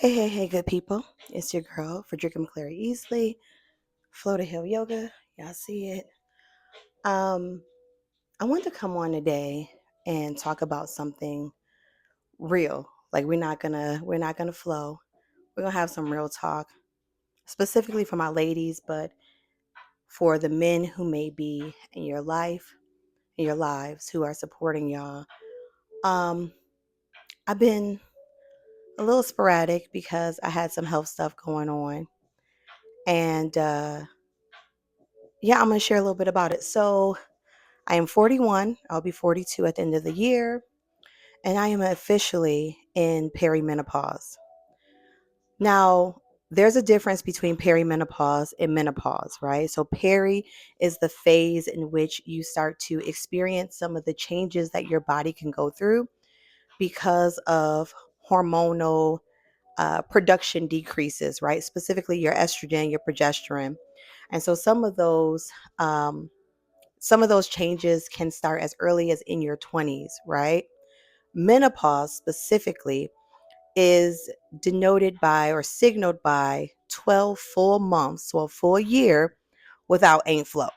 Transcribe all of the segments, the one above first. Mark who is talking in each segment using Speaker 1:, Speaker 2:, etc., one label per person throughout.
Speaker 1: Hey, good people. It's your girl, Frederica McClary Easley, Flow to Hill Yoga. Y'all see it. Um, I want to come on today and talk about something real. Like we're not gonna flow. We're gonna have some real talk, specifically for my ladies, but for the men who may be in your life, in your lives, who are supporting y'all. Um, I've been a little sporadic because I had some health stuff going on. And yeah, I'm going to share a little bit about it. So, I am 41. I'll be 42 at the end of the year. And I am officially in perimenopause. Now, there's a difference between perimenopause and menopause, right? So, peri is the phase in which you start to experience some of the changes that your body can go through because of hormonal production decreases, right? Specifically, your estrogen, your progesterone. And so, um, some of those changes can start as early as in your 20s, right? Menopause specifically is denoted by or signaled by 12 full months, so a full year without ain't flow.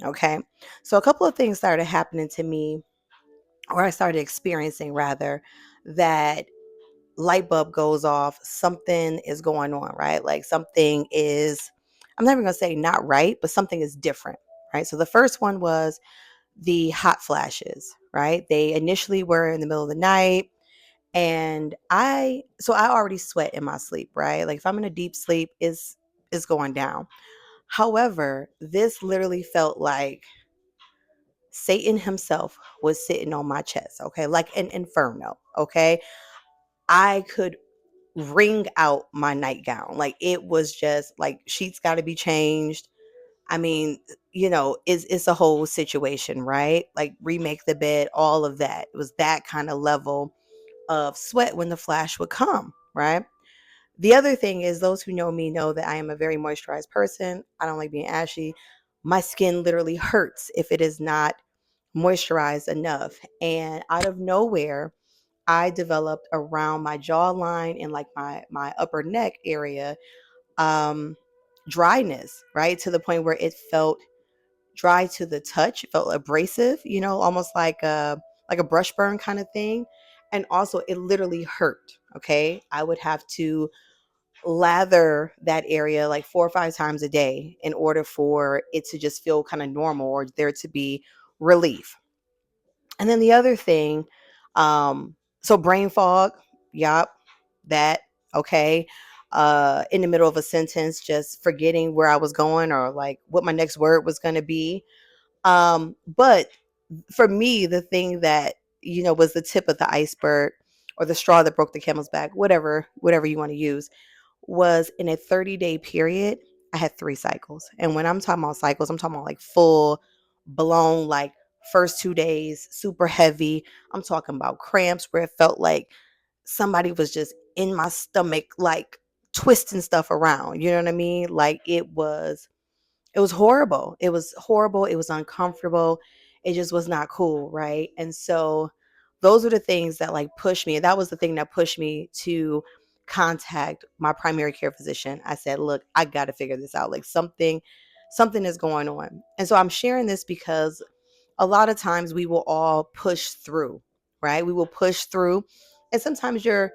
Speaker 1: Okay. So a couple of things started happening to me, or I started experiencing rather, that light bulb goes off. Something is going on, right? Like something is, I'm never going to say not right, but something is different, right? So the first one was the hot flashes, right? They initially were in the middle of the night. And I already sweat in my sleep, right? Like if I'm in a deep sleep, is going down. However, this literally felt like Satan himself was sitting on my chest, okay? Like an inferno, okay? I could wring out my nightgown. Like it was just like sheets got to be changed. I mean, it's a whole situation, right? Like remake the bed, all of that. It was that kind of level of sweat when the flash would come, right? The other thing is those who know me know that I am a very moisturized person. I don't like being ashy. My skin literally hurts if it is not moisturized enough. And out of nowhere, I developed around my jawline and like my upper neck area um dryness, right? To the point where it felt dry to the touch. It felt abrasive, almost like a brush burn kind of thing. And also it literally hurt. Okay. I would have to lather that area like 4 or 5 times a day in order for it to just feel kind of normal or there to be relief. And then the other thing, so brain fog, yup, that, okay. In the middle of a sentence, just forgetting where I was going or like what my next word was going to be. But for me, the thing that, was the tip of the iceberg or the straw that broke the camel's back, whatever you want to use, was in a 30-day period, I had 3 cycles. And when I'm talking about cycles, I'm talking about like full blown, like first 2 days, super heavy. I'm talking about cramps where it felt like somebody was just in my stomach, like twisting stuff around. You know what I mean? Like it was horrible. It was horrible. It was uncomfortable. It just was not cool, right? And so those are the things that like pushed me. That was the thing that pushed me to contact my primary care physician. I said, "Look, I got to figure this out. Like something is going on." And so I'm sharing this because a lot of times we will all push through, right? We will push through. And sometimes your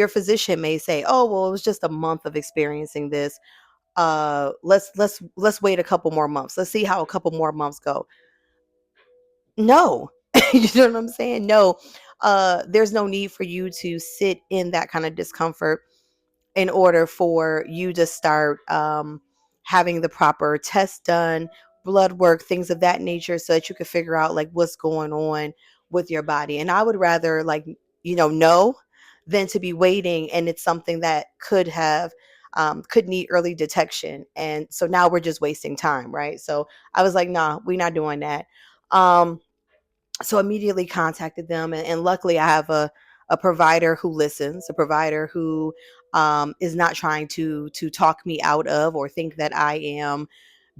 Speaker 1: physician may say, "Oh, well, it was just a month of experiencing this, let's wait a couple more months, let's see how a couple more months go." No. You know what I'm saying? No. There's no need for you to sit in that kind of discomfort in order for you to start having the proper test done, blood work, things of that nature, so that you can figure out like what's going on with your body. And I would rather like, know than to be waiting and it's something that could need early detection. And so now we're just wasting time, right? So I was like, nah, we're not doing that. Um, so immediately contacted them, and luckily I have a provider who listens, a provider who is not trying to talk me out of or think that I am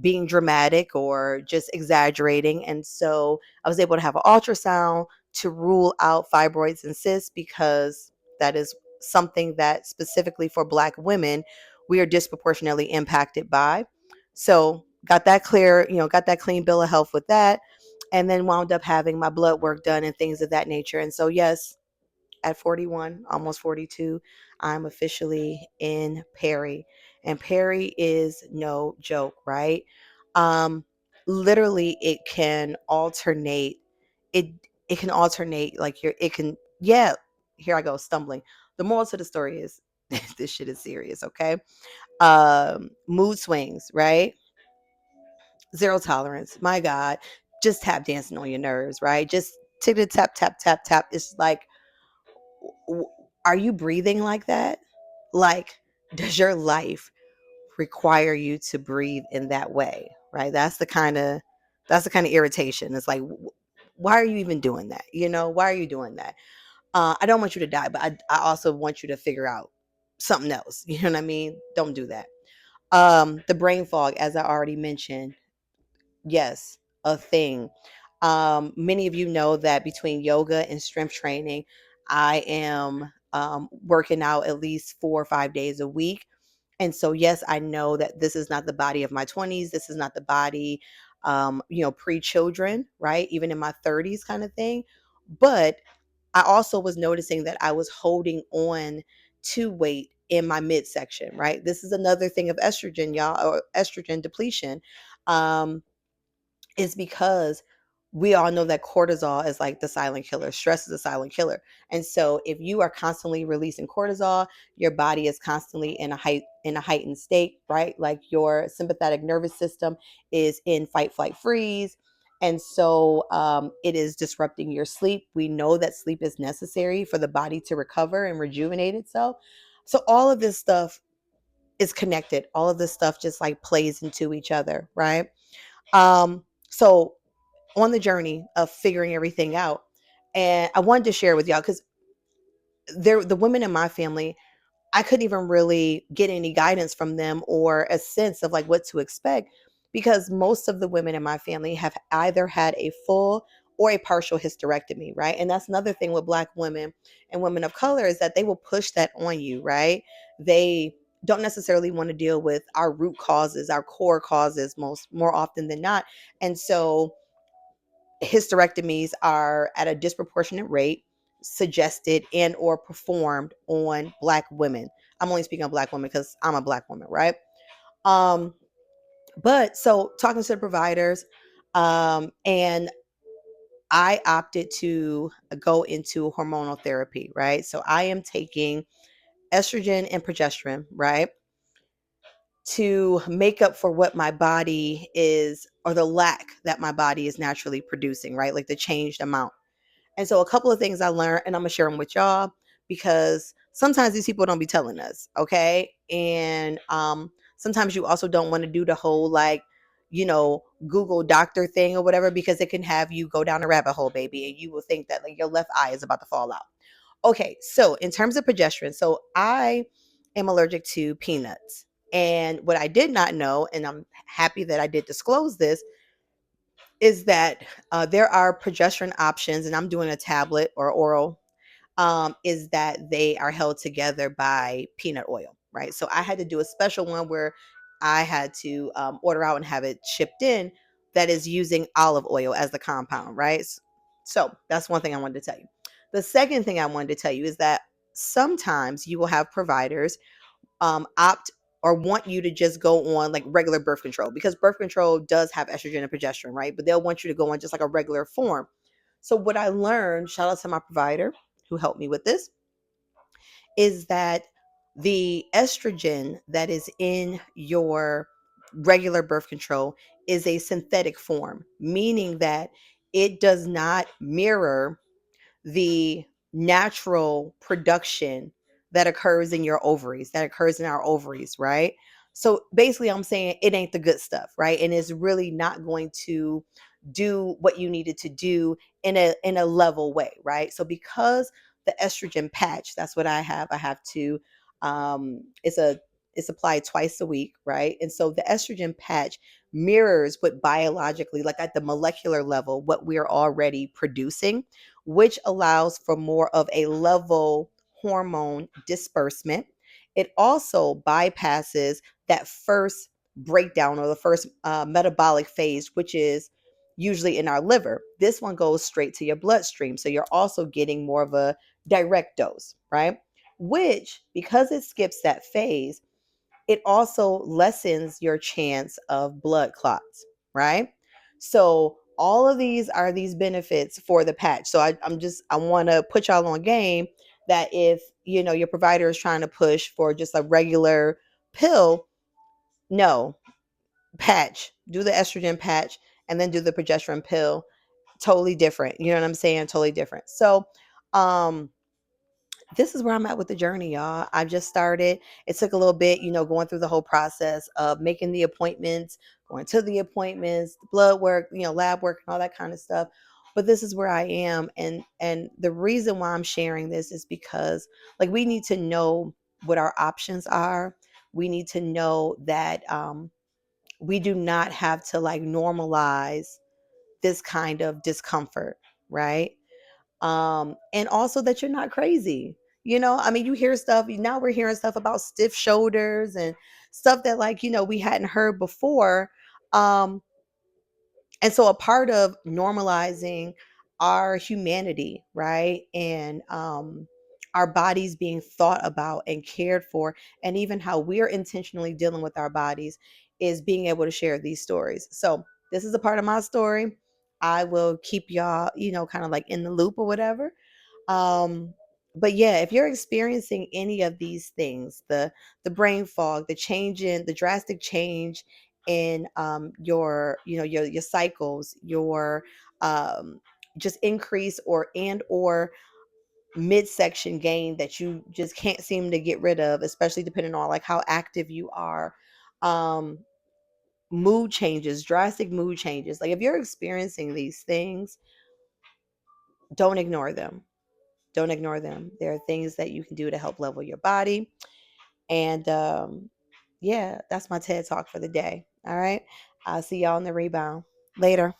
Speaker 1: being dramatic or just exaggerating. And so I was able to have an ultrasound to rule out fibroids and cysts, because that is something that specifically for Black women, we are disproportionately impacted by. So got that clear, got that clean bill of health with that. And then wound up having my blood work done and things of that nature. And so, yes, at 41, almost 42, I'm officially in Peri. And Peri is no joke, right? Um, Literally it it can alternate like yeah, here I go stumbling. The moral to the story is this shit is serious, okay? Mood swings, right? Zero tolerance. My God. Just tap dancing on your nerves, right? Just tick tap tap tap tap. It's like, are you breathing like that? Like, does your life require you to breathe in that way? Right? That's the kind of irritation. It's like, why are you even doing that? Why are you doing that? I don't want you to die, but I also want you to figure out something else. You know what I mean? Don't do that. The brain fog, as I already mentioned, yes, a thing. Many of you know that between yoga and strength training, I am working out at least 4 or 5 days a week. And so, yes, I know that this is not the body of my 20s. This is not the body, pre children, right? Even in my 30s, kind of thing. But I also was noticing that I was holding on to weight in my midsection, right? This is another thing of estrogen, y'all, or estrogen depletion. Um, is because we all know that cortisol is like the silent killer. Stress is a silent killer. And so if you are constantly releasing cortisol, your body is constantly in a heightened state, right? Like your sympathetic nervous system is in fight, flight, freeze. And so it is disrupting your sleep. We know that sleep is necessary for the body to recover and rejuvenate itself. So all of this stuff is connected. All of this stuff just like plays into each other, right? So on the journey of figuring everything out, and I wanted to share with y'all because the women in my family, I couldn't even really get any guidance from them or a sense of like what to expect because most of the women in my family have either had a full or a partial hysterectomy, right? And that's another thing with Black women and women of color is that they will push that on you, right? They don't necessarily want to deal with our root causes, our core causes more often than not. And so hysterectomies are at a disproportionate rate suggested and or performed on Black women. I'm only speaking of Black women because I'm a Black woman, right? um but so talking to the providers, and I opted to go into hormonal therapy, right? So I am taking estrogen and progesterone, right, to make up for what my body is, or the lack that my body is naturally producing, right? Like the changed amount. And so a couple of things I learned, and I'm gonna share them with y'all because sometimes these people don't be telling us, okay? And sometimes you also don't want to do the whole like, Google doctor thing or whatever because it can have you go down a rabbit hole, baby, and you will think that like your left eye is about to fall out. Okay, so in terms of progesterone, so I am allergic to peanuts. And what I did not know, and I'm happy that I did disclose this, is that there are progesterone options, and I'm doing a tablet or oral, is that they are held together by peanut oil, right? So I had to do a special one where I had to order out and have it shipped in that is using olive oil as the compound, right? So that's one thing I wanted to tell you. The second thing I wanted to tell you is that sometimes you will have providers opt or want you to just go on like regular birth control because birth control does have estrogen and progesterone, right? But they'll want you to go on just like a regular form. So what I learned, shout out to my provider who helped me with this, is that the estrogen that is in your regular birth control is a synthetic form, meaning that it does not mirror the natural production that occurs in your ovaries, that occurs in our ovaries, right? So basically, I'm saying it ain't the good stuff, right? And it's really not going to do what you needed to do in a level way, right? So because the estrogen patch, that's what I have. I have to it's applied twice a week, right? And so the estrogen patch mirrors what biologically, like at the molecular level, what we are already producing, which allows for more of a level hormone disbursement. It also bypasses that first breakdown or the first metabolic phase, which is usually in our liver. This one goes straight to your bloodstream. So you're also getting more of a direct dose, right? Which, because it skips that phase, it also lessens your chance of blood clots, right? So all of these are these benefits for the patch. So I want to put y'all on game that if your provider is trying to push for just a regular pill, no, patch, do the estrogen patch and then do the progesterone pill. Totally different. You know what I'm saying? Totally different. So um this is where I'm at with the journey, y'all. I've just started. It took a little bit, going through the whole process of making the appointments, going to the appointments, blood work, lab work and all that kind of stuff. But this is where I am. And the reason why I'm sharing this is because like we need to know what our options are. We need to know that we do not have to like normalize this kind of discomfort, right? And also that you're not crazy. I mean, you hear stuff now, we're hearing stuff about stiff shoulders and stuff that like we hadn't heard before. And so a part of normalizing our humanity, right? And our bodies being thought about and cared for, and even how we're intentionally dealing with our bodies is being able to share these stories. So this is a part of my story. I will keep y'all, kind of like in the loop or whatever. um but yeah, if you're experiencing any of these things, the brain fog, the drastic change in your cycles, your um just increase or midsection gain that you just can't seem to get rid of, especially depending on like how active you are, um mood changes, drastic mood changes, like if you're experiencing these things, don't ignore them. Don't ignore them. There are things that you can do to help level your body. And yeah, that's my TED talk for the day. All right. I'll see y'all in the rebound. Later.